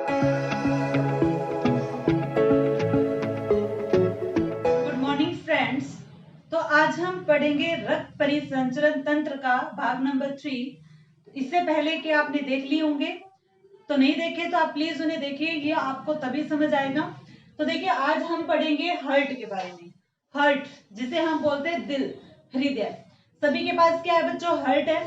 Good morning friends. तो आज हम पढ़ेंगे रक्त परिसंचरण तंत्र का भाग नंबर 3। इससे पहले कि आपने देख लिए होंगे, तो नहीं देखे तो आप प्लीज उन्हें देखिए, ये आपको तभी समझ आएगा। तो देखिए, आज हम पढ़ेंगे हार्ट के बारे में। हार्ट जिसे हम बोलते हैं दिल, हृदय। सभी के पास क्या है बच्चों? हार्ट है।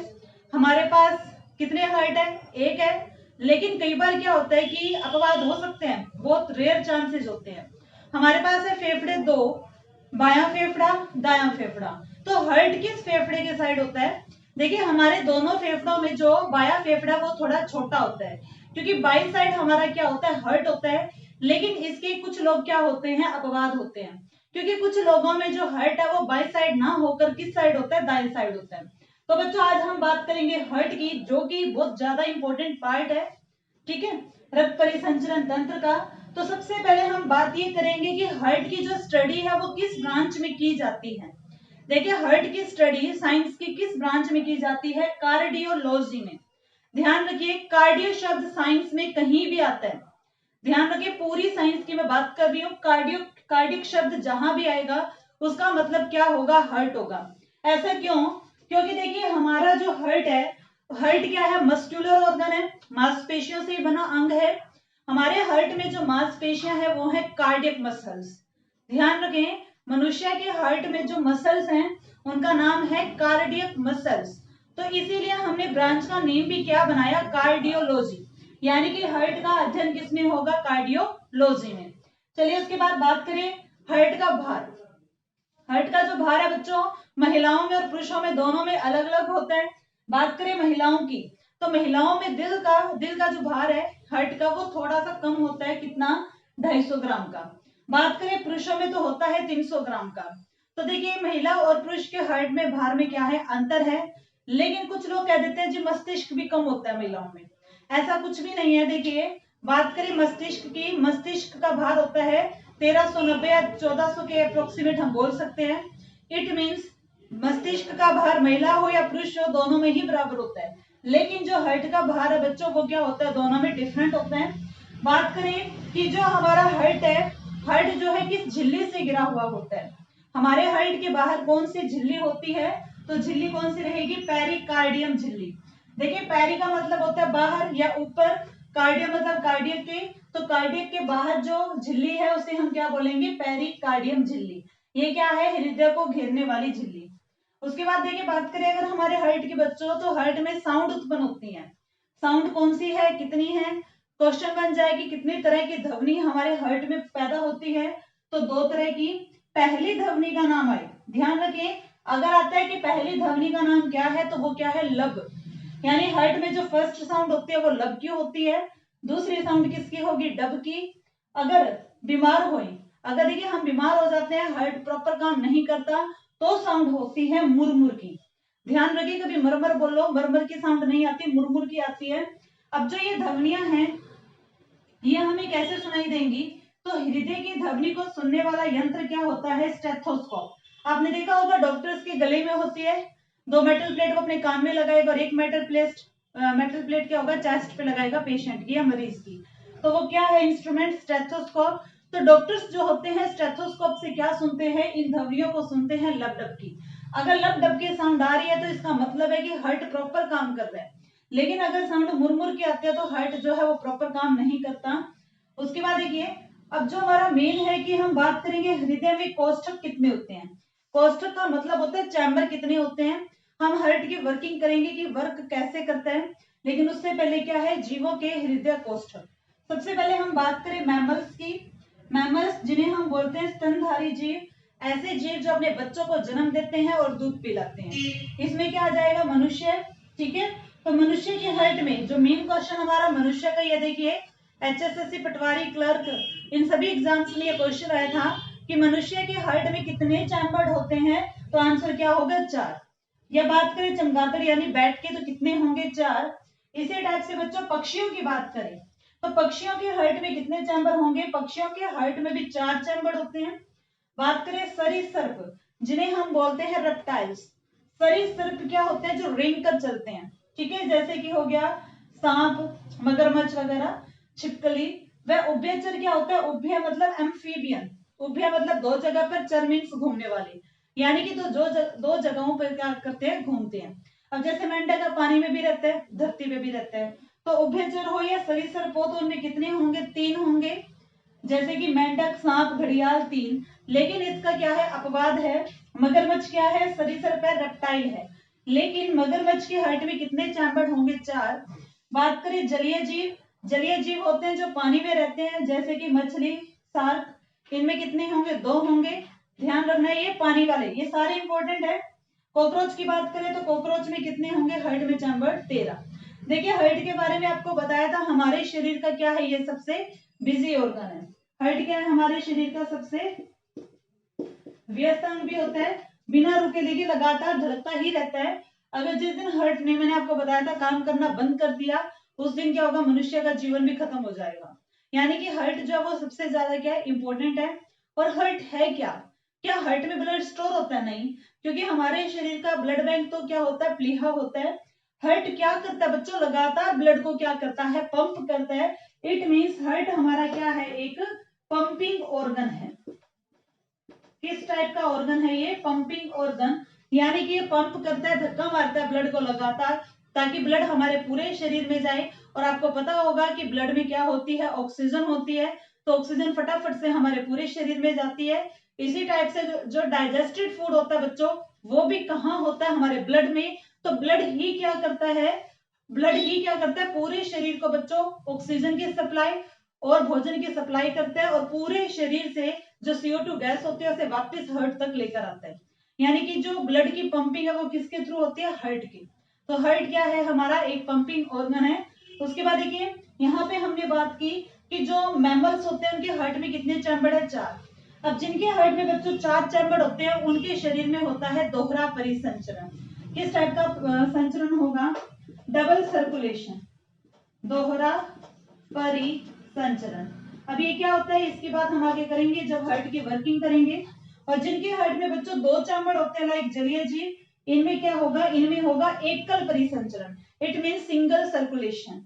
हमारे पास कितने हार्ट है? एक है। लेकिन कई बार क्या होता है कि अपवाद हो सकते हैं, बहुत रेयर चांसेस होते हैं। हमारे पास है फेफड़े दो, बायां फेफड़ा, दायां फेफड़ा। तो हार्ट किस फेफड़े के साइड होता है? देखिए, हमारे दोनों फेफड़ों में जो बायां फेफड़ा वो थोड़ा छोटा होता है, क्योंकि बाई साइड हमारा क्या होता है? हार्ट होता है। लेकिन इसके कुछ लोग क्या होते हैं? अपवाद होते हैं, क्योंकि कुछ लोगों में जो हार्ट है वो बाई साइड ना होकर किस साइड होता है? दाएं साइड होता है। तो बच्चों, आज हम बात करेंगे हार्ट की, जो कि बहुत ज्यादा इंपॉर्टेंट पार्ट है, ठीक है, रक्त परिसंचरण तंत्र का। तो सबसे पहले हम बात ये करेंगे कि हार्ट की जो स्टडी है वो किस ब्रांच में की जाती है। देखिए, हार्ट की स्टडी साइंस की किस ब्रांच में की जाती है? कार्डियोलॉजी में। ध्यान रखिए, कार्डियो शब्द साइंस में कहीं भी आता है। ध्यान रखिए, पूरी साइंस की मैं बात कर रही हूँ। कार्डियक शब्द जहां भी आएगा उसका मतलब क्या होगा? हार्ट होगा। ऐसा क्यों? क्योंकि देखिए, हमारा जो हार्ट है, हार्ट क्या है? मस्कुलर ऑर्गन है, मांसपेशियों से बना अंग है। हमारे हार्ट में जो मांसपेशियां है वो है कार्डियक मसल्स। ध्यान रखें, मनुष्य के हार्ट में जो मसल्स हैं उनका नाम है कार्डियक मसल्स। तो इसीलिए हमने ब्रांच का नेम भी क्या बनाया? कार्डियोलॉजी। यानी कि हार्ट का अध्ययन किसमें होगा? कार्डियोलॉजी में। चलिए, उसके बाद बात करें हार्ट का भार। हार्ट का जो भार है बच्चों, महिलाओं में और पुरुषों में दोनों में अलग अलग होता है। बात करें महिलाओं की, तो महिलाओं में दिल का जो भार है हार्ट का वो थोड़ा सा कम होता है। कितना? 250 ग्राम का। बात करें पुरुषों में तो होता है 300 ग्राम का। तो देखिए, महिला और पुरुष के हार्ट में भार में क्या है? अंतर है। लेकिन कुछ लोग कह देते हैं जी मस्तिष्क भी कम होता है महिलाओं में। ऐसा कुछ भी नहीं है। देखिए, बात करें मस्तिष्क की, मस्तिष्क का भार होता है 1390 या 1400 के अप्रोक्सीमेट हम बोल सकते हैं। इट मीन्स मस्तिष्क का भार महिला हो या पुरुष हो, दोनों में ही बराबर होता है। लेकिन जो हार्ट का भार है बच्चों, वो क्या होता है? दोनों में डिफरेंट होता है। बात करें कि जो हमारा हार्ट है, हार्ट जो है किस झिल्ली से घिरा हुआ होता है? हमारे हार्ट के बाहर कौन सी झिल्ली होती है? तो झिल्ली कौन सी रहेगी? पेरिकार्डियम झिल्ली। देखिए, पेरी का मतलब होता है बाहर या ऊपर, कार्डियम मतलब कार्डियक के। तो कार्डियक के बाहर जो झिल्ली है उसे हम क्या बोलेंगे? पेरिकार्डियम झिल्ली। ये क्या है? हृदय को घेरने वाली झिल्ली। उसके बाद देखिए, बात करें अगर हमारे हार्ट के बच्चों, तो हार्ट में साउंड उत्पन्न होती है। साउंड कौन सी है? कितनी है? क्वेश्चन बन जाए कि कितनी तरह की ध्वनि हमारे हार्ट में पैदा होती है? तो 2 तरह की। पहली ध्वनि का नाम आए, ध्यान रखें, अगर आता है कि पहली ध्वनि का नाम क्या है, तो वो क्या है? लब। यानी हार्ट में जो फर्स्ट साउंड होती है वो लब की होती है। दूसरी साउंड किसकी होगी? डब की। अगर बीमार हुए, अगर देखिए हम बीमार हो जाते हैं, हार्ट प्रॉपर काम नहीं करता, तो साउंड होती है मुरमुर की। ध्यान रखिए, कभी मरमर बोलो, मरमर की साउंड नहीं आती, मुरमुर की आती है। अब जो ये ध्वनियां हैं, ये हमें कैसे सुनाई देंगी? तो हृदय की ध्वनि को सुनने वाला यंत्र क्या होता है? स्टेथोस्कोप। आपने देखा होगा डॉक्टर्स के गले में होती है। 2 मेटल प्लेट वो अपने कान में लगाएगा और एक मेटल प्लेट क्या होगा? चेस्ट पे लगाएगा पेशेंट की या मरीज की। तो वो क्या है? Instrument, stethoscope. तो डॉक्टर्स जो होते हैं स्टेथोस्कोप से क्या सुनते हैं? इन ध्वनियों को सुनते हैं, लब डब की। अगर लब डब की साउंड आ रही है तो इसका मतलब है कि हार्ट प्रॉपर काम कर रहा है। लेकिन अगर साउंड मुरमुर की आती है तो हार्ट जो है वो प्रॉपर काम नहीं करता। उसके बाद देखिए, अब जो हमारा मेन है कि हम बात करेंगे हृदय में कोष्ठक कितने होते हैं। कोष्ठक का मतलब होता है चैम्बर कितने होते हैं। हम हार्ट की वर्किंग करेंगे कि वर्क कैसे करता है, लेकिन उससे पहले क्या है? जीवों के हृदय कोष्ठक। सबसे पहले हम बात करें मैमल्स की। मैमल्स जिन्हें हम बोलते हैं स्तनधारी जीव, ऐसे जीव जो अपने बच्चों को जन्म देते हैं और दूध पिलाते हैं। इसमें क्या आ जाएगा? मनुष्य, ठीक है। तो मनुष्य के हार्ट में जो मेन क्वेश्चन हमारा मनुष्य का, ये देखिए एचएसएससी, पटवारी, क्लर्क, इन सभी एग्जाम्स में ये क्वेश्चन आया था कि मनुष्य के हार्ट में कितने चैम्बर होते हैं? तो आंसर क्या होगा? 4। या बात करें चमगादड़ यानी बैट के, तो कितने होंगे? 4। इसी टाइप से बच्चों पक्षियों की बात करें, तो पक्षियों के हार्ट में कितने चैम्बर होंगे? पक्षियों के हार्ट में भी 4 चैम्बर होते हैं। बात करें सरीसृप, जिन्हें हम बोलते हैं रेप्टाइल्स। सरीसृप क्या होते हैं? जो रेंग कर चलते हैं, ठीक है, जैसे कि हो गया सांप, मगरमच्छ वगैरह। छिपकली। वह उभयचर क्या होता है? उभय मतलब एम्फीबियन, उभय मतलब दो जगह पर, चर मीन्स घूमने वाले, यानी कि दो जगहों पर क्या करते हैं? घूमते हैं। अब जैसे मेंढक पानी में भी रहता है, धरती पे भी रहता है, तो उभयचर हो या सरीसृप हो तो उनमें कितने होंगे? 3 होंगे, जैसे कि मेंढक, सांप, घड़ियाल 3। लेकिन इसका क्या है? अपवाद है। मगरमच्छ क्या है? सरीसृप है, रेप्टाइल है। लेकिन मगरमच्छ की हाइट में कितने चैम्बर होंगे? 4। बात करें जलीय जीव, जलीय जीव होते हैं जो पानी में रहते हैं, जैसे कि मछली, शार्क, इनमें कितने होंगे? 2 होंगे। ध्यान रखना है ये पानी वाले, ये सारे इंपॉर्टेंट है। कॉकरोच की बात करें तो कॉकरोच में कितने होंगे? हाइट में चैम्बर 13। देखिए हाइट के बारे में आपको बताया था, हमारे शरीर का क्या है? ये सबसे बिजी ऑर्गन है। हाइट क्या है? हमारे शरीर का सबसे व्यस्त अंग भी होता है, बिना रुके देखिए लगातार धड़कता ही रहता है। अगर जिस दिन हार्ट ने, मैंने आपको बताया था, काम करना बंद कर दिया, उस दिन क्या होगा? मनुष्य का जीवन भी खत्म हो जाएगा। यानी कि हार्ट जो है वो सबसे ज्यादा क्या है? इंपॉर्टेंट है। और हार्ट है क्या? क्या हार्ट में ब्लड स्टोर होता है? नहीं, क्योंकि हमारे शरीर का ब्लड बैंक तो क्या होता है? प्लीहा होता है। हार्ट क्या करता है बच्चों? लगातार ब्लड को क्या करता है? पंप करता है। इट मीन्स हार्ट हमारा क्या है? एक पंपिंग ऑर्गन है। किस टाइप का ऑर्गन है ये? पंपिंग ऑर्गन, यानी कि ये पंप करता है, धक्का मारता है ब्लड को लगातार, ताकि ब्लड हमारे पूरे शरीर में जाए। और आपको पता होगा कि ब्लड में क्या होती है? ऑक्सीजन होती है, तो ऑक्सीजन फटाफट से हमारे पूरे शरीर में जाती है। इसी टाइप से जो डाइजेस्टेड फूड होता है बच्चों, वो भी कहाँ होता है? हमारे ब्लड में। तो ब्लड ही क्या करता है? ब्लड ही क्या करता है? पूरे शरीर को बच्चों ऑक्सीजन की सप्लाई और भोजन की सप्लाई करता है, और पूरे शरीर से जो CO2 गैस होती है उसे वापस हार्ट तक लेकर आता है। यानी कि जो ब्लड की पंपिंग है वो किसके थ्रू होती है? हार्ट की। तो हार्ट क्या है? हमारा एक पंपिंग ऑर्गन है। उसके बाद देखिए यहाँ पे हमने बात की कि जो मैमल्स होते हैं उनके हार्ट में कितने चैम्बर है? 4। अब जिनके हार्ट में बच्चों 4 चैम्बर होते हैं, उनके शरीर में होता है दोहरा परिसंचरण। किस टाइप का संचरण होगा? डबल सर्कुलेशन, दोहरा परिसंचरण। अब ये क्या होता है? इसकी बात हम आगे करेंगे जब हार्ट की वर्किंग करेंगे। और जिनके हार्ट में बच्चों 2 चैम्बर होते हैं, लाइक जलीय जीव, इनमें क्या होगा? इनमें होगा एकल परिसंचरण, इट मीन सिंगल सर्कुलेशन।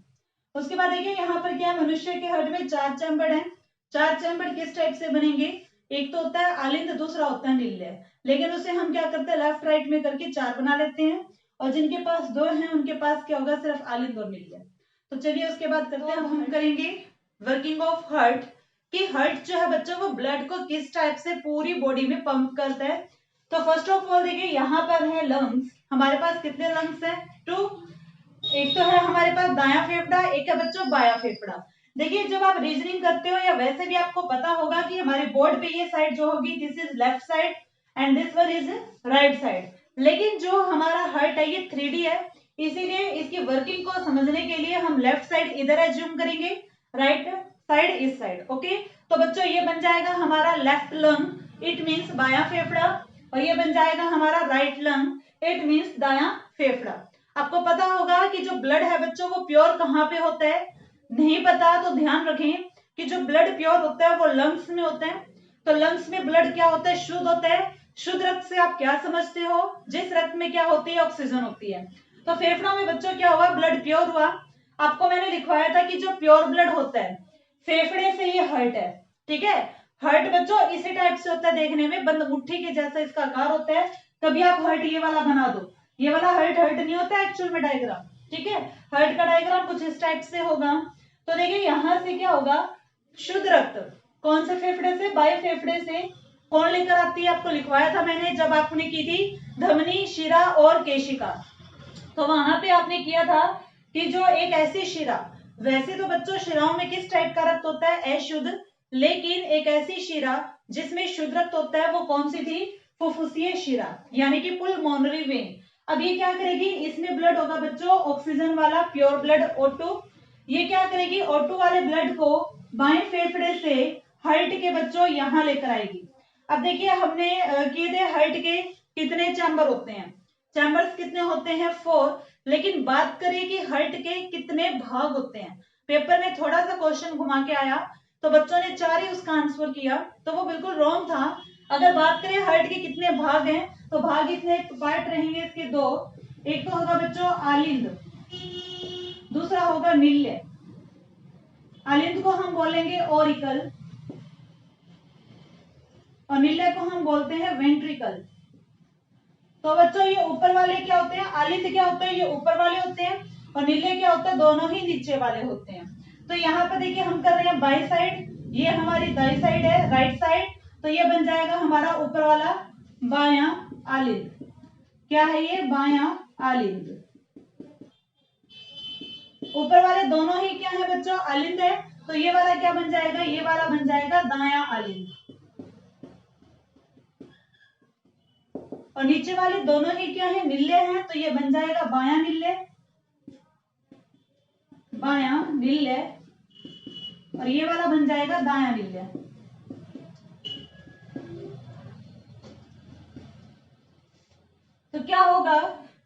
उसके बाद देखिए यहाँ पर क्या है? मनुष्य के हार्ट में 4 चैम्बर हैं। 4 चैम्बर किस टाइप से बनेंगे? एक तो होता है आलिंद, दूसरा होता है निल्य, लेकिन उसे हम क्या करते हैं? लेफ्ट राइट में करके 4 बना लेते हैं। और जिनके पास 2 हैं उनके पास क्या होगा? सिर्फ आलिंद और निल्य। तो चलिए उसके बाद करते हैं, अब हम करेंगे वर्किंग ऑफ हार्ट, कि हार्ट जो है बच्चों वो ब्लड को किस टाइप से पूरी बॉडी में पंप करता है। तो फर्स्ट ऑफ ऑल देखिए यहाँ पर है लंग्स। हमारे पास कितने लंग्स है? 2। एक तो है हमारे पास दायां फेफड़ा, एक है बच्चों बायां फेफड़ा। देखिए जब आप रीजनिंग करते हो या वैसे भी आपको पता होगा कि हमारे बोर्ड पे ये साइड जो होगी, this is left side and this one is right side. लेकिन जो हमारा हार्ट है ये 3D है, इसीलिए इसकी वर्किंग को समझने के लिए हम लेफ्ट साइड इधर एज्यूम करेंगे, राइट साइड इस साइड। ओके, तो बच्चों ये बन जाएगा हमारा लेफ्ट लंग, इट मीन्स बायां फेफड़ा, और ये बन जाएगा हमारा राइट लंग, इट मीन्स दायां फेफड़ा। आपको पता होगा कि जो ब्लड है बच्चों वो प्योर कहाँ पे होता है? नहीं पता तो ध्यान रखें कि जो ब्लड प्योर होता है वो लंग्स में होता है। तो लंग्स में ब्लड क्या होता है? शुद्ध होता है। शुद्ध रक्त से आप क्या समझते हो? जिस रक्त में क्या होती है? ऑक्सीजन होती है। तो फेफड़ों में बच्चों क्या हुआ? ब्लड प्योर हुआ। आपको मैंने लिखवाया था कि जो प्योर ब्लड होता है फेफड़े से ये हार्ट है, ठीक है। हार्ट बच्चों इसी टाइप से होता है, देखने में बंद मुट्ठी के जैसा इसका आकार होता है। कभी आप हार्ट ये वाला बना दो, ये वाला हार्ट हार्ट नहीं होता एक्चुअल में डायग्राम, ठीक है। हार्ट का डायग्राम कुछ इस टाइप से होगा। तो देखिए यहां से क्या होगा? शुद्ध रक्त कौन से फेफड़े से? बाएं फेफड़े से। कौन लेकर आती है? आपको लिखवाया था मैंने जब आपने की थी धमनी, शिरा और केशिका। तो वहां पे आपने किया था कि जो एक ऐसी शिरा, वैसे तो बच्चों शिराओं में किस टाइप का रक्त होता है? अशुद्ध। लेकिन एक ऐसी शिरा जिसमें शुद्ध रक्त होता है वो कौन सी थी? फुफ्फुसीय शिरा, यानी कि पुलमोनरी वेन। अब ये क्या करेगी? इसमें ब्लड होगा बच्चों ऑक्सीजन वाला प्योर ब्लड O2। ये क्या करेगी? O2 वाले ब्लड को बाएं फेफड़े से हार्ट के बच्चों यहां लेकर आएगी। अब देखिए हमने किए थे हार्ट के कितने चैम्बर होते हैं? चैम्बर्स कितने होते हैं? 4। लेकिन बात करें कि हार्ट के कितने भाग होते हैं, पेपर में थोड़ा सा क्वेश्चन घुमा के आया तो बच्चों ने 4 ही उसका आंसर किया, तो वो बिल्कुल रॉन्ग था। अगर बात करें हार्ट के कितने भाग हैं, तो भाग इतने पार्ट रहेंगे इसके 2। एक तो होगा बच्चों आलिंद, दूसरा होगा निल्य। अलिंद को हम बोलेंगे ओरिकल और नीले को हम बोलते हैं वेंट्रिकल। तो बच्चों ये ऊपर वाले क्या होते हैं, अलिंद क्या होते हैं, ये ऊपर वाले होते हैं, और नीले क्या होता है, दोनों ही नीचे वाले होते हैं। तो यहाँ पर देखिए हम कर रहे हैं बाई साइड, ये हमारी दाई साइड है, राइट साइड, तो ये बन जाएगा हमारा ऊपर वाला बायां आलिंद। क्या है ये, बायां आलिंद। ऊपर वाले दोनों ही क्या है बच्चों, आलिंद है, तो ये वाला क्या बन जाएगा, ये वाला बन जाएगा दायां आलिंद। और नीचे वाले दोनों ही क्या है, निल्ले हैं, तो ये बन जाएगा बायां निल्ले, बायां निल्ले, और ये वाला बन जाएगा दायां निल्ले। तो क्या होगा,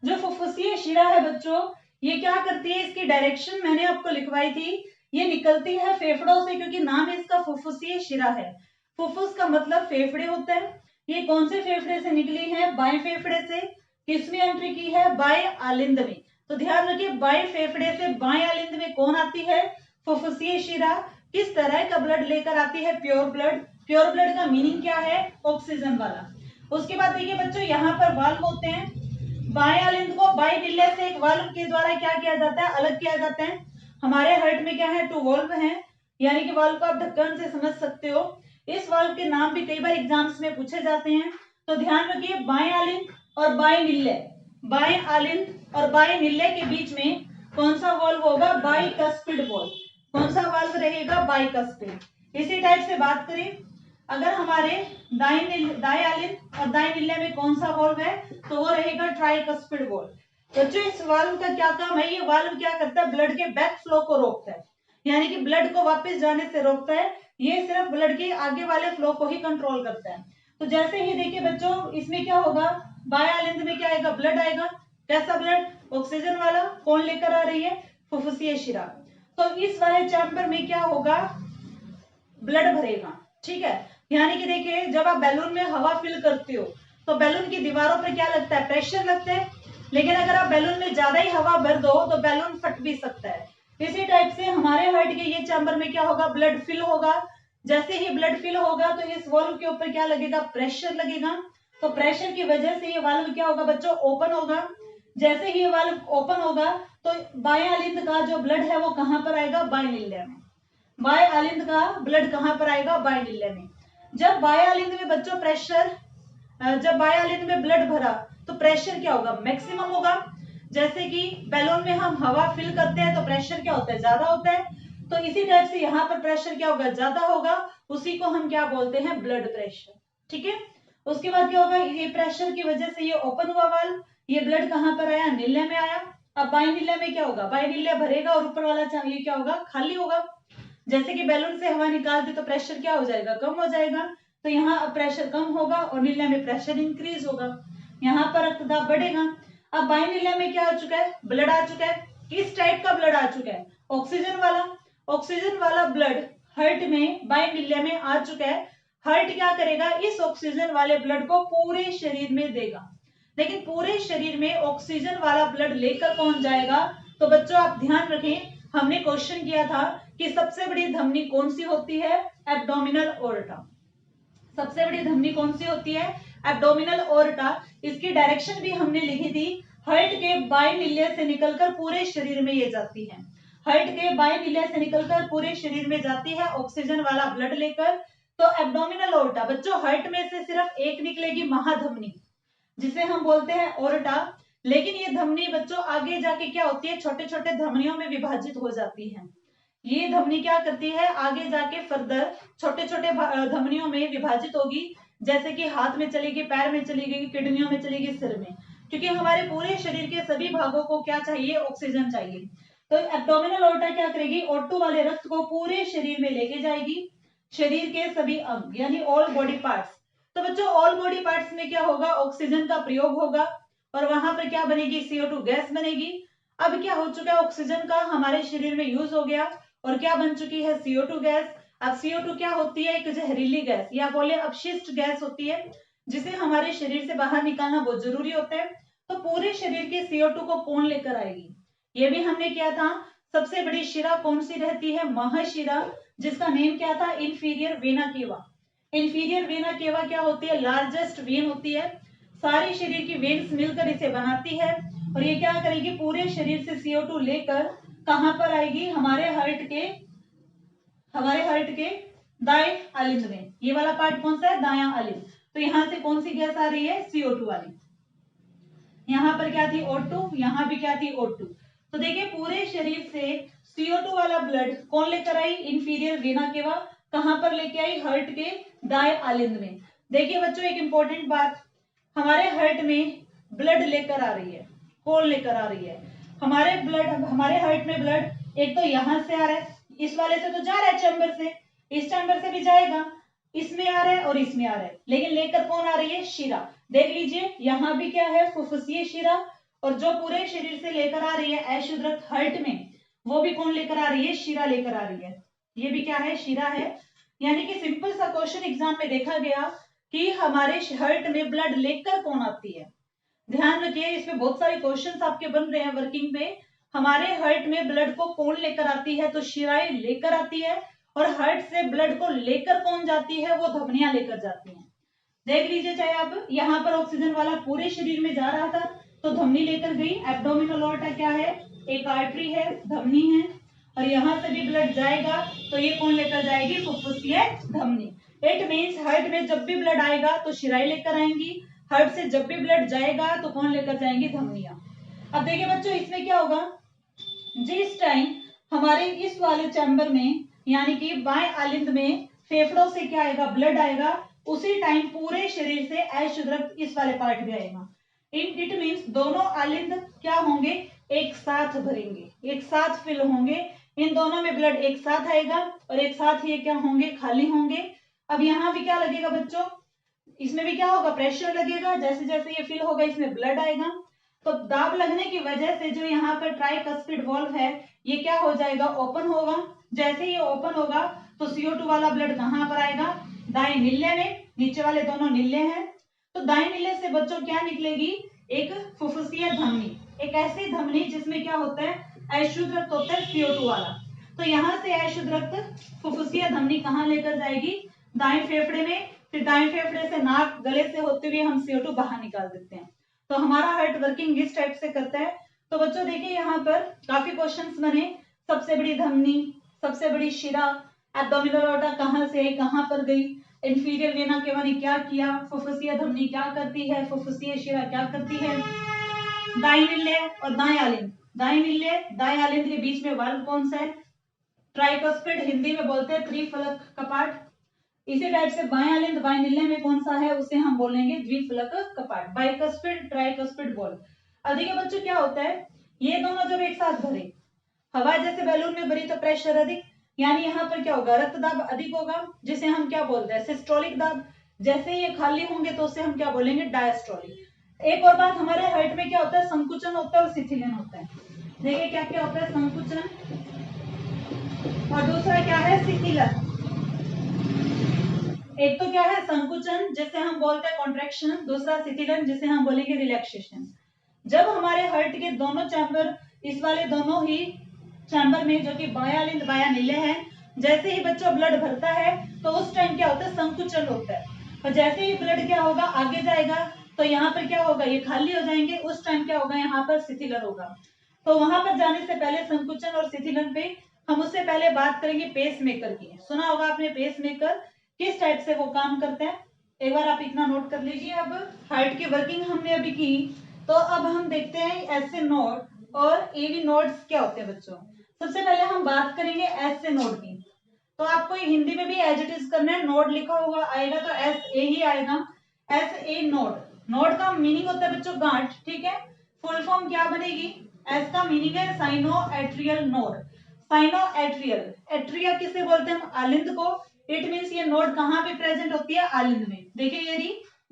जो फुफ्फुसीय शिरा है बच्चों, ये क्या करती है, इसकी डायरेक्शन मैंने आपको लिखवाई थी, ये निकलती है फेफड़ों से, क्योंकि नाम इसका फुफ्फुसीय शिरा है। फुफ्फुस का मतलब फेफड़े होता है। ये कौन से फेफड़े से निकली है, बाएं फेफड़े से। किसमें एंट्री की है, बाएं आलिंद में। तो ध्यान रखिए, बाएं फेफड़े से बाएं आलिंद में कौन आती है, फुफ्फुसीय शिरा। किस तरह का ब्लड लेकर आती है, प्योर ब्लड। प्योर ब्लड का मीनिंग क्या है, ऑक्सीजन वाला। उसके बाद देखिए बच्चों, यहाँ पर वाल्व होते हैं। बाएं आलिंद को बाएं निल्ले से एक वाल्व के द्वारा क्या किया जाता है, अलग किया जाता है। हमारे हार्ट में क्या है, 2 वाल्व हैं, यानी कि वाल्व को आप ढक्कन से समझ सकते हो। इस वाल्व के नाम भी कई बार एग्जाम्स में पूछे जाते हैं। तो ध्यान रखिए, बाएं आलिंद और बाएं निल्ले, बाएं आलिंद और बाएं निल्ले के बीच में कौन सा वाल्व होगा, बाइकस्पिड वाल्व। कौन सा वाल्व रहेगा, बाइकस्पिड। इसी टाइप से बात करें, अगर हमारे दाएं आलिंद और दाएं निल्ले में कौन सा वाल्व है, तो वो रहेगा ट्राइकस्पिड वाल्व। बच्चों इस वाल्व का क्या काम है, ये वाल्व क्या करता है, ब्लड के बैक फ्लो को रोकता है, यानी कि ब्लड को वापस जाने से रोकता है। ये सिर्फ ब्लड के आगे वाले फ्लो को ही कंट्रोल करता है। तो जैसे ही देखिए बच्चों, इसमें क्या होगा, बाएं आलिंद में क्या आएगा, ब्लड आएगा। कैसा ब्लड, ऑक्सीजन वाला। कौन लेकर आ रही है, फुफ्फुसीय शिरा। तो इस वाले चैम्बर में क्या होगा, ब्लड भरेगा, ठीक है। यानी कि देखिए, जब आप बैलून में हवा फिल करते हो, तो बैलून की दीवारों पर क्या लगता है, प्रेशर लगता है। लेकिन अगर आप बैलून में ज्यादा ही हवा भर दो, तो बैलून फट भी सकता है। इसी टाइप से हमारे हार्ट के ये चैम्बर में क्या होगा, ब्लड फिल होगा। जैसे ही ब्लड फिल होगा, तो इस वाल्व के ऊपर क्या लगेगा, प्रेशर लगेगा। तो प्रेशर की वजह से ये वाल्व क्या होगा बच्चों, ओपन होगा। जैसे ही ये वाल्व ओपन होगा, तो बाएं आलिंद का जो ब्लड है वो कहां पर आएगा, बाएं निल्ले में। बाएं आलिंद का ब्लड कहां पर आएगा, बाएं निल्ले में। जब बाएं आलिंद में बच्चों प्रेशर, जब बाएं आलिंद में ब्लड भरा, तो प्रेशर क्या होगा, मैक्सिमम होगा। जैसे कि बैलून में हम हवा फिल करते हैं, तो प्रेशर क्या होता है, ज्यादा होता है। तो इसी टाइप से यहाँ पर प्रेशर क्या होगा, ज्यादा होगा। उसी को हम क्या बोलते हैं, ब्लड प्रेशर, ठीक है। उसके बाद क्या होगा, ये प्रेशर की वजह से ये ओपन हुआ वाल्व, ये ब्लड कहां पर आया, निल्ले में आया। अब बाएं निल्ले में क्या होगा, बाएं निल्ले भरेगा और ऊपर वाला ये क्या होगा, खाली होगा। जैसे कि बैलून से हवा निकाल दी, तो प्रेशर क्या हो जाएगा, कम हो जाएगा। तो यहाँ प्रेशर कम होगा और नीले में प्रेशर इंक्रीज होगा, यहाँ पर रक्तदाब बढ़ेगा। अब बाएं नीले में क्या आ चुका है, ब्लड आ चुका है। किस टाइप का ब्लड आ चुका है, ऑक्सीजन वाला। ऑक्सीजन वाला ब्लड हार्ट में बाएं नीले में आ चुका है। हार्ट क्या करेगा, इस ऑक्सीजन वाले ब्लड को पूरे शरीर में देगा। लेकिन पूरे शरीर में ऑक्सीजन वाला ब्लड लेकर पहुंच जाएगा। तो बच्चों आप ध्यान रखें, हमने क्वेश्चन किया था कि सबसे बड़ी धमनी कौन सी होती है, एब्डोमिनल ओर्टा। सबसे बड़ी धमनी कौन सी होती है, एब्डोमिनल ओर्टा। इसकी डायरेक्शन भी हमने लिखी थी, हार्ट के बाएं निल्ले से निकलकर पूरे शरीर में ये जाती है। हार्ट के बाएं निल्ले से निकलकर पूरे शरीर में जाती है ऑक्सीजन वाला ब्लड लेकर। तो एब्डोमिनल ओर्टा बच्चों, हार्ट में से सिर्फ एक निकलेगी, महाधमनी, जिसे हम बोलते हैं ओर्टा। लेकिन ये धमनी बच्चों आगे जाके क्या होती है, छोटे छोटे धमनियों में विभाजित हो जाती है। ये धमनी क्या करती है, आगे जाके फर्दर छोटे छोटे धमनियों में विभाजित होगी। जैसे कि हाथ में चलेगी, पैर में चलेगी, किडनियों में चलेगी, सिर में। क्योंकि हमारे पूरे शरीर के सभी भागों को क्या चाहिए, ऑक्सीजन चाहिए। तो एब्डोमिनल ओर्टा क्या करेगी, O2 वाले रक्त को पूरे शरीर में लेके जाएगी। शरीर के सभी अंग यानी ऑल बॉडी पार्ट्स। तो बच्चों ऑल बॉडी पार्ट्स में क्या होगा, ऑक्सीजन का प्रयोग होगा और वहां पर क्या बनेगी, CO2 गैस बनेगी। अब क्या हो चुका है, ऑक्सीजन का हमारे शरीर में यूज हो गया और क्या बन चुकी है, CO2 गैस। अब CO2 क्या होती है, एक जहरीली गैस या बोले अपशिष्ट गैस होती है, जिसे हमारे शरीर से बाहर निकालना बहुत जरूरी होता है। तो पूरे शरीर के CO2 को कौन लेकर आएगी, ये भी हमने किया था। सबसे बड़ी शिरा कौन सी रहती है? महाशिरा, जिसका नेम क्या था? Inferior vena cava. Inferior vena cava क्या होती है? लार्जेस्ट वेन होती है, सारे शरीर की वेन्स मिलकर इसे बनाती है, और ये क्या करेगी? पूरे शरीर से CO2 लेकर कहां पर आएगी? हमारे हार्ट के दाएं आलिंद में। ये वाला पार्ट कौन सा है? दायां आलिंद। तो यहां से कौन सी गैस आ रही है? CO2 वाली। यहाँ पर क्या थी? O2, यहाँ भी क्या थी? O2। तो देखिए पूरे शरीर से CO2 वाला ब्लड कौन लेकर आई? Inferior vena cava. कहां पर लेके आई? हार्ट के दाएं आलिंद में। देखिए बच्चों एक इंपॉर्टेंट बात, हमारे हार्ट में ब्लड लेकर आ रही है, कौन लेकर आ रही है? हमारे हार्ट में ब्लड एक तो यहां से आ रहा है, इस वाले से तो जा रहा है चैम्बर से, इस चैम्बर से भी जाएगा, इसमें आ रहा है और इसमें आ रहा है, लेकिन लेकर कौन आ रही है? शिरा। देख लीजिए यहाँ भी क्या है? फुफ्फुसीय शिरा। और जो पूरे शरीर से लेकर आ रही है अशुद्ध रक्त हार्ट में, वो भी कौन लेकर आ रही है? शिरा लेकर आ रही है। ये भी क्या है? शिरा है। यानी कि सिंपल सा क्वेश्चन एग्जाम में देखा गया कि हमारे हार्ट में ब्लड लेकर कौन आती है। ध्यान रखिए इसमें बहुत सारे क्वेश्चंस आपके बन रहे हैं वर्किंग पे। हमारे हार्ट में ब्लड को कौन लेकर आती है? तो शिराएं लेकर आती है, और हार्ट से ब्लड को लेकर कौन जाती है? वो धमनियां लेकर जाती हैं। देख लीजिए, चाहे आप यहाँ पर ऑक्सीजन वाला पूरे शरीर में जा रहा था तो धमनी लेकर गई। एब्डोमिनल ऑर्टा क्या है? एक आर्टरी है, धमनी है, और यहाँ से भी ब्लड जाएगा तो ये कौन लेकर जाएगी? फुफ्फुसीय धमनी। इट मीन्स हार्ट में जब भी ब्लड आएगा तो शिराएं लेकर आएंगी, हार्ट से जब भी ब्लड जाएगा तो कौन लेकर जाएंगी? धमनियां। अब देखिए बच्चों इसमें क्या होगा, जिस टाइम हमारे इस वाले चैम्बर में यानी कि बाएं आलिंद में फेफड़ों से क्या आएगा? ब्लड आएगा, उसी टाइम पूरे शरीर से अशुद्ध रक्त इस वाले पार्ट में आएगा। इट मीन्स दोनों आलिंद क्या होंगे? एक साथ भरेंगे, एक साथ फिल होंगे। इन दोनों में ब्लड एक साथ आएगा और एक साथ ये क्या होंगे? खाली होंगे। अब यहाँ भी क्या लगेगा बच्चों? इसमें भी क्या होगा? प्रेशर लगेगा। जैसे जैसे ये फिल होगा इसमें ब्लड आएगा, तो दाब लगने की वजह से जो यहाँ पर ट्राइकस्पिड वॉल्व है ये क्या हो जाएगा? ओपन होगा। जैसे ये ओपन होगा तो CO2 वाला ब्लड कहाँ पर आएगा? दाएं निल्ले में। नीचे वाले दोनों निल्ले हैं, तो दाएं निल्ले से बच्चों क्या निकलेगी? एक फुफ्फुसीय धमनी, एक ऐसी धमनी जिसमें क्या होता है? अशुद्ध रक्त होता है CO2 वाला। तो यहाँ से अशुद्ध रक्त फुफ्फुसीय धमनी कहाँ लेकर जाएगी? दाएं फेफड़े में। फिर दाएं फेफड़े से नाक गले से होते हुए हम CO2 बाहर निकाल देते हैं। तो हमारा हार्ट वर्किंग इस टाइप से करता है। तो बच्चों देखिए यहाँ पर काफी क्वेश्चंस बने। सबसे बड़ी धमनी, सबसे बड़ी शिरा, एब्डोमिनल ऑर्टा कहाँ से आई, कहाँ पर गई, इंफीरियर वेना केवा ने क्या किया, फुफ्फुसीय धमनी क्या करती है, फुफ्फुसीय शिरा क्या करती है, दाएं निल्ले और दाएं आलिंद। दाएं निल्ले दाएं आलिंद के बीच में वाल्व कौन सा है? ट्राइकस्पिड, हिंदी में बोलते हैं त्रिफलक कपाट। इसी टाइप से बाएं आलिंद बाएं निल्ले में कौन सा है? उसे हम बोलेंगे द्विफलक कपाट, बाइकस्पिड ट्राइकस्पिड वॉल्व। अब देखिए बच्चों क्या होता है, ये दोनों जब एक साथ भरे, हवा जैसे बैलून में भरी तो प्रेशर अधिक, यानी यहाँ पर क्या होगा? रक्त दाब अधिक होगा, जिसे हम क्या बोलते हैं? सिस्टोलिक दाब। जैसे ये खाली होंगे तो उसे हम क्या बोलेंगे? डायस्टोलिक। एक और बात, हमारे हार्ट में क्या होता है? संकुचन होता है और शिथिलन होता है। देखिए क्या क्या होता है? संकुचन, और दूसरा क्या है? शिथिलन। एक तो क्या है? संकुचन जिसे हम बोलते हैं कॉन्ट्रैक्शन, दूसरा शिथिलन जिसे हम बोलेंगे रिलैक्सेशन। जब हमारे हार्ट के दोनों चैम्बर, इस वाले दोनों ही चैम्बर में जो कि बायां आलिंद बायां निल्ले हैं, जैसे ही बच्चों ब्लड भरता है तो उस टाइम क्या होता है? संकुचन होता है। और जैसे ही ब्लड क्या होगा? आगे जाएगा तो यहाँ पर क्या होगा? ये खाली हो जाएंगे, उस टाइम क्या होगा? यहाँ पर शिथिलन होगा। तो वहां पर जाने से पहले संकुचन और शिथिलन पे हम उससे पहले बात करेंगे पेस मेकर की। सुना होगा आपने पेस मेकर, किस टाइप से वो काम करता है, एक बार आप इतना नोट कर लीजिए। अब हार्ट की वर्किंग हमने अभी की, तो अब हम देखते हैं ऐसे नोड और एवी नोड्स क्या होते हैं बच्चों। सबसे पहले हम बात करेंगे ऐसे नोड की, तो आपको हिंदी में भी एज इट इज करना है। नोड लिखा हुआ आएगा तो SA ही आएगा। SA नोड, नोड का मीनिंग होता है बच्चों गांठ, ठीक है। फुल फॉर्म क्या बनेगी? S का मीनिंग है cyano atrial node. Cyano atrial, atria किसे बोलते हैं? हम आलिंद को। इट मीन्स ये नोड कहाँ पे प्रेजेंट होती है? आलिंद में। देखिए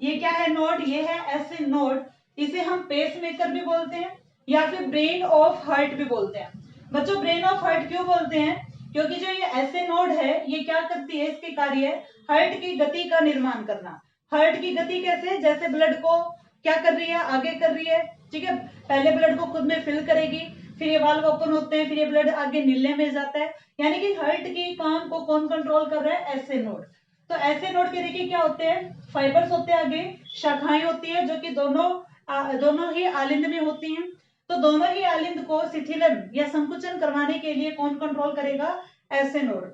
ये क्या है? नोड, ये है ऐसे नोड। इसे हम पेस मेकर भी बोलते हैं या फिर ब्रेन ऑफ हार्ट भी बोलते हैं। बच्चों ब्रेन ऑफ हार्ट क्यों बोलते हैं? क्योंकि जो ये ऐसे नोड है ये क्या करती है? इसके कार्य है हार्ट की गति का निर्माण करना। हार्ट की गति कैसे? जैसे ब्लड को क्या कर रही है? आगे कर रही है, ठीक है। पहले ब्लड को खुद में फिल करेगी, फिर ये वाल्व ओपन होते हैं, फिर ये ब्लड आगे नीले में जाता है। यानी कि हार्ट के काम को कौन कंट्रोल कर रहा है? ऐसे नोड। तो ऐसे नोड के देखिए क्या होते हैं, फाइबर्स होते हैं, आगे शाखाएं होती है जो कि दोनों ही आलिंद में होती हैं। तो दोनों ही आलिंद को शिथिलन या संकुचन करवाने के लिए कौन कंट्रोल करेगा? ऐसे नोड।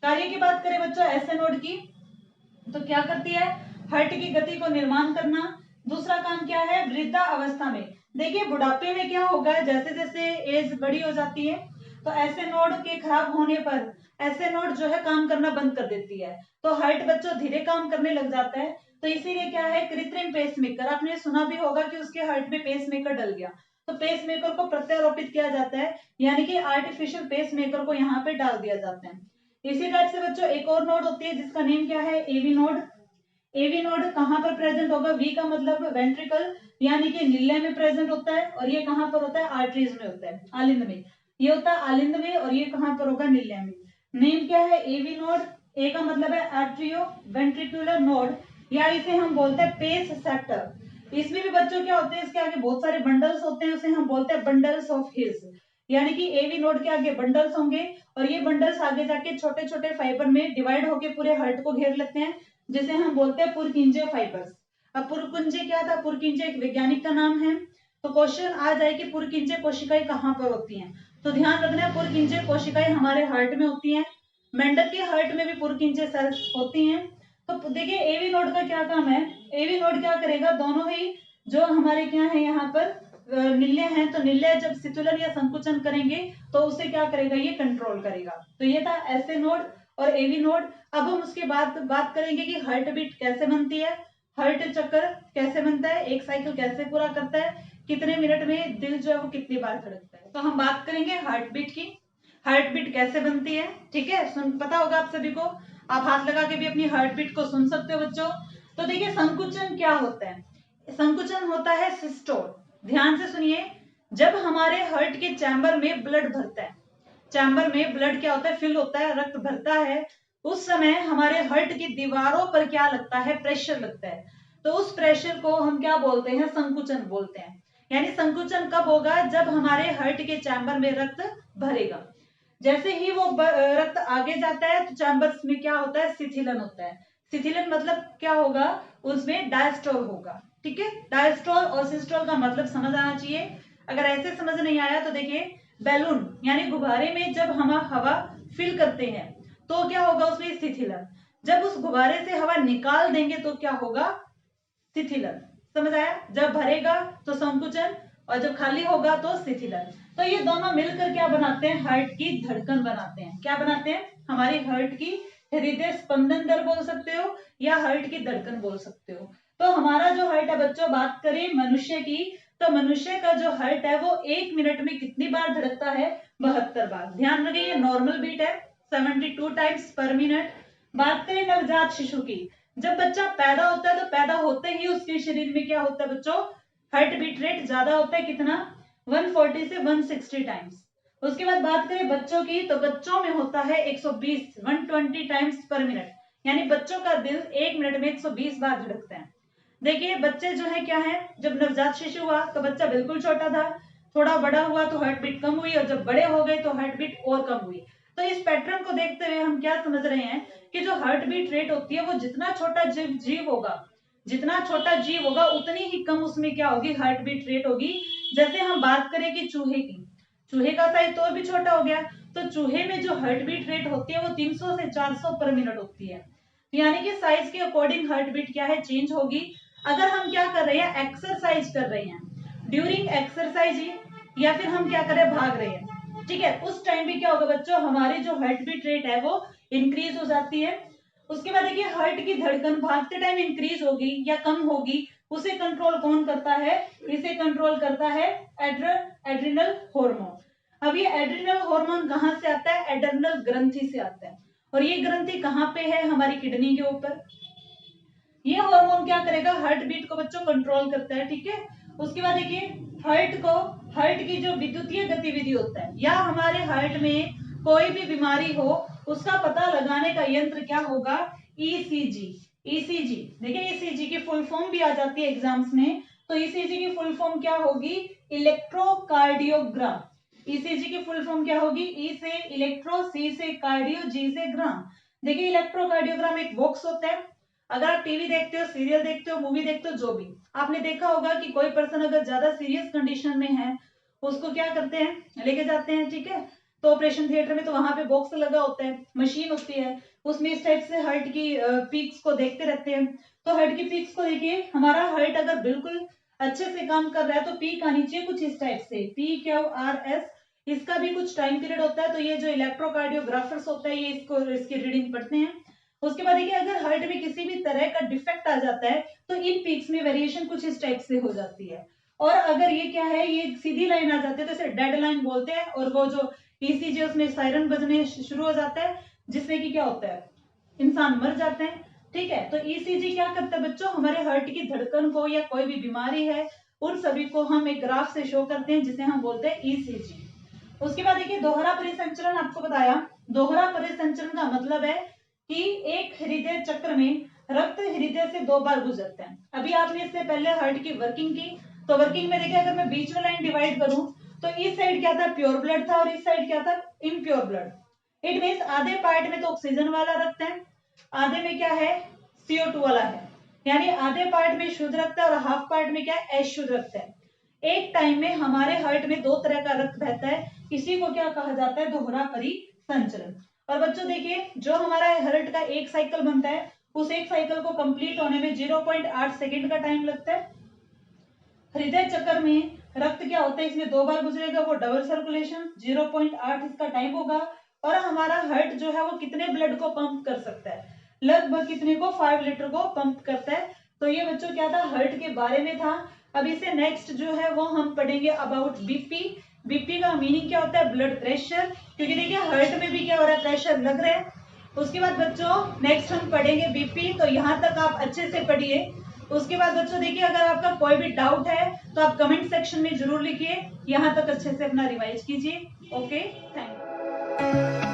कार्य की बात करें बच्चों ऐसे नोड की, तो क्या करती है? हार्ट की गति को निर्माण करना। दूसरा काम क्या है? वृद्धा अवस्था में, देखिए बुढ़ापे में क्या होगा, जैसे जैसे एज बड़ी हो जाती है तो ऐसे नोड के खराब होने पर ऐसे नोड जो है काम करना बंद कर देती है, तो हार्ट बच्चों धीरे काम करने लग जाता है। तो इसीलिए क्या है, कृत्रिम पेसमेकर, आपने सुना भी होगा कि उसके हार्ट में पेसमेकर डल गया, तो पेसमेकर को प्रत्यारोपित किया जाता है, यानी कि आर्टिफिशियल पेसमेकर को यहाँ पे डाल दिया जाता है। इसी टाइप से बच्चों एक और नोड होती है जिसका नेम क्या है? AV node. एवी नोड कहाँ पर प्रेजेंट होगा? वी का मतलब वेंट्रिकल, यानी कि नीले में प्रेजेंट होता है, और ये कहाँ पर होता है? आर्टरीज में होता है, आलिंद में। ये होता है आलिंद में, और ये कहाँ पर होगा? नीले में। नेम क्या है? AV node. ए का मतलब है आर्ट्रियो वेंट्रिकुलर नोड, या इसे हम बोलते हैं पेस सेप्टर। इसमें भी बच्चों क्या होते हैं, इसके आगे बहुत सारे बंडल्स होते हैं, उसे हम बोलते हैं बंडल्स ऑफ हिल्स। यानी कि एवी नोड के आगे बंडल्स होंगे, और ये बंडल्स आगे जाके छोटे छोटे फाइबर में डिवाइड होकर पूरे हार्ट को घेर लेते हैं, जिसे हम बोलते हैं पुरकिंजे फाइबर्स। अब पुरकुंजे क्या था? पुरकिंजे एक वैज्ञानिक का नाम है। तो क्वेश्चन आ जाए कि पुरकिंजे कोशिकाएं कहाँ पर होती हैं, तो ध्यान रखना है पुरकिंजे कोशिकाएं हमारे हार्ट में होती हैं। मेंढक के हार्ट में भी पुरकिंजे सेल्स होती हैं। तो देखिए एवी नोड का क्या काम है? एवी नोड क्या करेगा? दोनों ही जो हमारे क्या है यहाँ पर नीले हैं, तो नीले जब शिथिलन या संकुचन करेंगे तो उसे क्या करेगा? ये कंट्रोल करेगा। तो ये था ऐसे नोड और एवी नोड। अब हम उसके बाद बात करेंगे कि हार्ट बीट कैसे बनती है, हार्ट चक्कर कैसे बनता है, एक साइकिल कैसे पूरा करता है, कितने मिनट में दिल जो है वो कितनी बार धड़कता है। तो हम बात करेंगे हार्ट बीट की, हार्ट बीट कैसे बनती है। ठीक है, सुन पता होगा आप सभी को, आप हाथ लगा के भी अपनी हार्ट बीट को सुन सकते हो बच्चों। तो देखिए संकुचन क्या होता है? संकुचन होता है सिस्टोल। ध्यान से सुनिए, जब हमारे हार्ट के चैम्बर में ब्लड भरता है, चैम्बर में ब्लड क्या होता है? फिल होता है, रक्त भरता है, उस समय हमारे हार्ट की दीवारों पर क्या लगता है? प्रेशर लगता है। तो उस प्रेशर को हम क्या बोलते हैं? संकुचन बोलते हैं। यानी संकुचन कब होगा? जब हमारे हार्ट के चैम्बर में रक्त भरेगा। जैसे ही वो रक्त आगे जाता है तो चैम्बर्स में क्या होता है? शिथिलन होता है। शिथिलन मतलब क्या होगा? उसमें डायस्टोल होगा। ठीक है, डायस्टोल और सिस्टोल का मतलब समझ आना चाहिए। अगर ऐसे समझ नहीं आया तो देखिए, बैलून यानी गुब्बारे में जब हम हवा फिल करते हैं तो क्या होगा? उसमें शिथिलन। जब उस गुब्बारे से हवा निकाल देंगे तो क्या होगा? शिथिलन। समझ आया? जब भरेगा तो संकुचन, और जब खाली होगा तो शिथिलन। तो ये दोनों मिलकर क्या बनाते हैं? हार्ट की धड़कन बनाते हैं। क्या बनाते हैं? हमारी हार्ट की हृदय स्पंदन दर बोल सकते हो, या हार्ट की धड़कन बोल सकते हो। तो हमारा जो हार्ट है बच्चों, बात करें मनुष्य की, तो मनुष्य का जो हार्ट है वो 1 मिनट में कितनी बार धड़कता है? 72 बार। ध्यान रखिए ये नॉर्मल बीट है, 72 टाइम्स पर मिनट। बात करें नवजात शिशु की, जब बच्चा पैदा होता है तो पैदा होते ही उसके शरीर में क्या होता है बच्चों? हार्ट बीट रेट ज्यादा होता है, कितना? 140 से 160 टाइम्स। उसके बाद बात करें बच्चों की, तो बच्चों में होता है 120 टाइम्स पर मिनट, यानी बच्चों का दिल 1 मिनट में 120 बार धड़कता है। देखिए बच्चे जो है क्या है, जब नवजात शिशु हुआ तो बच्चा बिल्कुल छोटा था, थोड़ा बड़ा हुआ तो हार्ट बीट कम हुई, और जब बड़े हो गए तो हार्ट बीट और कम हुई। तो इस पैटर्न को देखते हुए हम क्या समझ रहे हैं कि जो हार्ट बीट रेट होती है वो जितना छोटा जीव होगा, जितना छोटा जीव होगा उतनी ही कम उसमें क्या होगी? हार्ट बीट रेट होगी। जैसे हम बात करें कि चूहे की, चूहे का साइज तो और भी छोटा हो गया, तो चूहे में जो हार्ट बीट रेट होती है वो 300 से 400 पर मिनट होती है। यानी कि साइज के अकॉर्डिंग हार्ट बीट क्या है? चेंज होगी। अगर हम क्या कर रहे हैं? एक्सरसाइज कर रहे हैं, ड्यूरिंग एक्सरसाइज, या फिर हम क्या कर रहे हैं? भाग रहे हैं, ठीक है, उस टाइम भी क्या होगा बच्चों? हमारी जो हार्ट बीट रेट है वो इंक्रीज हो जाती है। उसके बाद देखिए हार्ट की धड़कन भागते टाइम इंक्रीज होगी या कम होगी, उसे कंट्रोल कौन करता है? इसे कंट्रोल करता है एड्रिनल हार्मोन। अब ये एड्रिनल हार्मोन कहाँ से आता है? एड्रिनल ग्रंथि से आता है, और ये ग्रंथि कहाँ पे है? हमारी किडनी के ऊपर। ये हार्मोन क्या करेगा? हार्ट बीट को बच्चों कंट्रोल करता है। ठीक है, उसके बाद देखिए हार्ट की जो विद्युतीय गतिविधि होता है, या हमारे हार्ट में कोई भी बीमारी हो उसका पता लगाने का यंत्र क्या होगा? ईसीजी। ईसीजी देखिए, ईसीजी की फुल फॉर्म भी आ जाती है एग्जाम्स में, तो ईसीजी की फुल फॉर्म क्या होगी? इलेक्ट्रोकार्डियोग्राम। ईसीजी की फुल फॉर्म क्या होगी? ई से इलेक्ट्रो, सी से कार्डियो, जी से ग्राम। देखिए इलेक्ट्रोकार्डियोग्राम एक बॉक्स होता है। अगर आप टीवी देखते हो, सीरियल देखते हो, मूवी देखते हो, जो भी आपने देखा होगा कि कोई पर्सन अगर ज्यादा सीरियस कंडीशन में है, उसको क्या करते हैं? लेके जाते हैं, ठीक है। तो ऑपरेशन थिएटर में तो वहां पे बॉक्स लगा होता है, मशीन होती है, उसमें इस टाइप से हार्ट की पीक्स को देखते रहते हैं। तो हार्ट की पीक्स को देखिए, हमारा हार्ट अगर बिल्कुल अच्छे से काम कर रहा है तो पीक आनी चाहिए कुछ इस टाइप से, PQRS। इसका भी कुछ टाइम पीरियड होता है, तो ये जो इलेक्ट्रोकार्डियोग्राफर्स होता है ये इसको इसकी रीडिंग पढ़ते हैं। उसके बाद देखिए अगर हार्ट में किसी भी तरह का डिफेक्ट आ जाता है तो इन पीक्स में वेरिएशन कुछ इस टाइप से हो जाती है। और अगर ये क्या है, ये सीधी लाइन आ जाती है तो इसे डेड लाइन बोलते हैं। और वो जो ईसीजी उसमें सायरन बजने शुरू हो जाता है, जिसमें कि क्या होता है, इंसान मर जाते हैं, ठीक है। तो ईसीजी क्या करता है बच्चों? हमारे हार्ट की धड़कन को या कोई भी बीमारी है उन सभी को हम एक ग्राफ से शो करते हैं, जिसे हम बोलते हैं ईसीजी। उसके बाद देखिए दोहरा परिसंचरण, आपको बताया दोहरा परिसंचरण का मतलब है कि एक हृदय चक्र में रक्त हृदय से 2 बार गुजरता है। अभी आपने इससे पहले हार्ट की वर्किंग की, तो वर्किंग में देखिए अगर मैं बीच में लाइन डिवाइड करूं तो इस साइड क्या था? प्योर ब्लड था, और इस साइड क्या था? Impure blood. इट मीन्स आधे पार्ट में तो ऑक्सीजन वाला रक्त है, आधे में क्या है? CO2 वाला है। यानी आधे पार्ट में शुद्ध रक्त है और हाफ पार्ट में क्या है? अशुद्ध रक्त है। एक टाइम में हमारे हार्ट में 2 तरह का रक्त बहता है, इसी को क्या कहा जाता है? दोहरा परिसंचरण। और बच्चों देखिए जो हमारा हार्ट का एक साइकिल बनता है, उस एक साइकिल को कंप्लीट होने में 0.8 सेकेंड का टाइम लगता है। हृदय चक्र में रक्त क्या होता है? इसमें 2 बार गुजरेगा, वो डबल सर्कुलेशन, 0.8 इसका टाइम होगा। और हमारा हार्ट जो है वो कितने ब्लड को पंप कर सकता है? लगभग कितने को? 5 लीटर को पंप करता है। तो ये बच्चों क्या था? हार्ट के बारे में था। अब इसे नेक्स्ट जो है वो हम पढ़ेंगे अबाउट बीपी। बीपी का मीनिंग क्या होता है? Blood pressure. क्योंकि देखिए हार्ट में भी क्या हो रहा है? प्रेशर लग रहा है। उसके बाद बच्चों नेक्स्ट हम पढ़ेंगे बीपी, तो यहाँ तक आप अच्छे से पढ़िए। उसके बाद बच्चों देखिए अगर आपका कोई भी डाउट है तो आप कमेंट सेक्शन में जरूर लिखिए। यहाँ तक अच्छे से अपना रिवाइज कीजिए। Okay, thank you.